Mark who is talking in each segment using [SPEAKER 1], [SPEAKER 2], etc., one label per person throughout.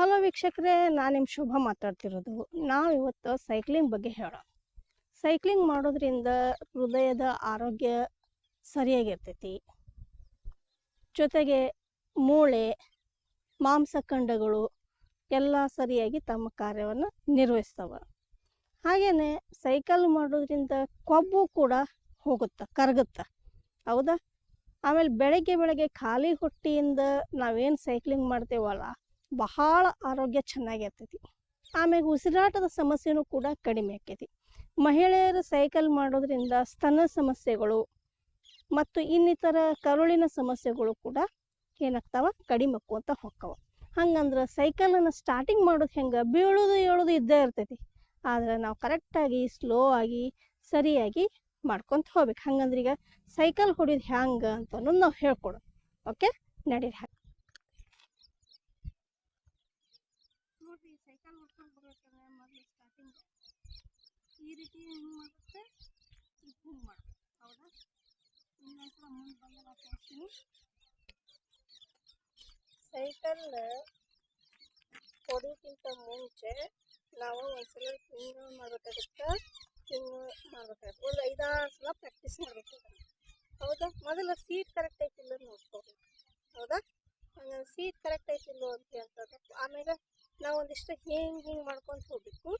[SPEAKER 1] Hello ವೀಕ್ಷಕರೇ, ನಾನು ನಿಮ್ಮ ಶುಭ ಮಾತಾಡ್ತಿರೋದು. ನಾವಿವತ್ತು ಸೈಕ್ಲಿಂಗ್ ಬಗ್ಗೆ ಹೇಳೋಣ. ಸೈಕ್ಲಿಂಗ್ ಮಾಡೋದ್ರಿಂದ ಹೃದಯದ ಆರೋಗ್ಯ ಸರಿಯಾಗಿರ್ತೈತಿ. ಜೊತೆಗೆ ಮೂಳೆ, ಮಾಂಸಖಂಡಗಳು ಎಲ್ಲ ಸರಿಯಾಗಿ ತಮ್ಮ ಕಾರ್ಯವನ್ನು ನಿರ್ವಹಿಸ್ತವೆ. ಹಾಗೆಯೇ ಸೈಕಲ್ ಮಾಡೋದ್ರಿಂದ ಕೊಬ್ಬು ಕೂಡ ಹೋಗುತ್ತೆ, ಕರಗುತ್ತೆ. ಹೌದಾ? ಆಮೇಲೆ ಬೆಳಗ್ಗೆ ಖಾಲಿ ಹೊಟ್ಟೆಯಿಂದ ನಾವೇನು ಸೈಕ್ಲಿಂಗ್ ಮಾಡ್ತೇವಲ್ಲ, ಬಹಳ ಆರೋಗ್ಯ ಚೆನ್ನಾಗಿರ್ತೈತಿ. ಆಮೇಲೆ ಉಸಿರಾಟದ ಸಮಸ್ಯೆನೂ ಕೂಡ ಕಡಿಮೆ ಆಕೈತಿ. ಮಹಿಳೆಯರು ಸೈಕಲ್ ಮಾಡೋದ್ರಿಂದ ಸ್ತನ ಸಮಸ್ಯೆಗಳು ಮತ್ತು ಇನ್ನಿತರ ಕರುಳಿನ ಸಮಸ್ಯೆಗಳು ಕೂಡ ಏನಾಗ್ತಾವ, ಕಡಿಮೆ ಆಕ್ಕೊಂತ ಹೋಗ್ತಾವ. ಹಂಗಂದ್ರೆ ಸೈಕಲನ್ನು ಸ್ಟಾರ್ಟಿಂಗ್ ಮಾಡೋದು ಹೆಂಗೆ, ಬೀಳೋದು ಏಳೋದು ಇದ್ದೇ ಇರ್ತೈತಿ. ಆದರೆ ನಾವು ಕರೆಕ್ಟಾಗಿ ಸ್ಲೋ ಆಗಿ ಸರಿಯಾಗಿ ಮಾಡ್ಕೊತ ಹೋಗ್ಬೇಕು. ಹಂಗಂದ್ರೆ ಈಗ ಸೈಕಲ್ ಹೊಡಿಯೋದು ಹ್ಯಾಂಗೆ ಅಂತ ಅನ್ನೋದು ನಾವು ಹೇಳ್ಕೊಡೋಣ. ಓಕೆ, ನಡೀರಿ. ನೋಡ್ರಿ, ಸೈಕಲ್ ಹೊಡ್ಕೊಂಡು ಬರ್ಬೇಕಾದ್ರೆ ಮೊದಲು ಸ್ಟಾರ್ಟಿಂಗ್ ಈ ರೀತಿ ಹಿಂಗೆ ಮಾಡುತ್ತೆ, ಹಿಂಗೆ ಮಾಡ್ಬೇಕು. ಹೌದಾ? ಇನ್ನೊಂದ್ಸಲ ಮುಂದೆ ಬಂದು ನಾವು ತೋರಿಸ್ತೀನಿ. ಸೈಕಲ್ ಹೊಡಿಯೋಕ್ಕಿಂತ ಮುಂಚೆ ನಾವು ಒಂದ್ಸಲ ಹಿಂಗೆ ಮಾಡಬೇಕಾಗುತ್ತೆ, ಹಿಂಗೆ ಮಾಡಬೇಕಾಗುತ್ತೆ. ಒಂದು 5-6 ಸಲ ಪ್ರಾಕ್ಟೀಸ್ ಮಾಡಬೇಕು. ಹೌದಾ? ಮೊದಲು ಸೀಟ್ ಕರೆಕ್ಟ್ ಐತಿಲ್ಲ ನೋಡ್ಕೋಬೇಕು. ಹೌದಾ? ಸೀಟ್ ಕರೆಕ್ಟ್ ಐತಿಲ್ಲೋ ಅಂತಂದ್ರೆ ಆಮೇಲೆ ನಾವು ಒಂದಿಷ್ಟು ಹಿಂಗೆ ಮಾಡ್ಕೊಂಡು ಹೋಗ್ಬೇಕು.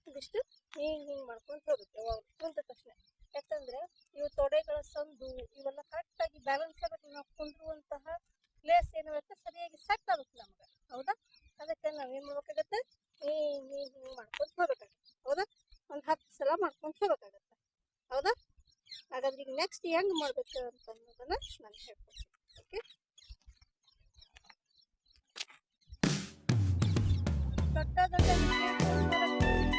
[SPEAKER 1] ಒಂದಿಷ್ಟು ಹಿಂಗೆ ಮಾಡ್ಕೊಂಡು ಹೋಗ್ಬೇಕು. ಯಾವಾಗ ಕುಂತ ತಕ್ಷಣ, ಯಾಕಂದರೆ ಇವು ತೊಡೆಗಳ ಸಂದು ಇವೆಲ್ಲ ಕರೆಕ್ಟಾಗಿ ಬ್ಯಾಲೆನ್ಸ್ ಆಗಬೇಕು. ನಾವು ಕುಂದ್ರುವಂತಹ ಪ್ಲೇಸ್ ಏನಾಗುತ್ತೆ, ಸರಿಯಾಗಿ ಸೆಟ್ ಆಗುತ್ತೆ ನಮ್ಗೆ. ಹೌದಾ? ಅದಕ್ಕೆ ನಾವೇನು ಮಾಡ್ಬೇಕಾಗತ್ತೆ, ಹಿಂಗೆ ಮಾಡ್ಕೊಂಡು ಹೋಗ್ಬೇಕಾಗತ್ತೆ. ಹೌದಾ? ಒಂದು 10 ಸಲ ಮಾಡ್ಕೊಂಡು ಹೋಗ್ಬೇಕಾಗತ್ತೆ. ಹೌದಾ? ಹಾಗಾದ್ರೆ ಈಗ ನೆಕ್ಸ್ಟ್ ಹೆಂಗೆ ಮಾಡಬೇಕು ಅಂತ ಅನ್ನೋದನ್ನು ನಾನು ಹೇಳ್ಕೊಡ್ತೀನಿ. ಓಕೆ, ದೊಡ್ಡ ದೊಡ್ಡ ಹೇಳ್ತೀನಿ.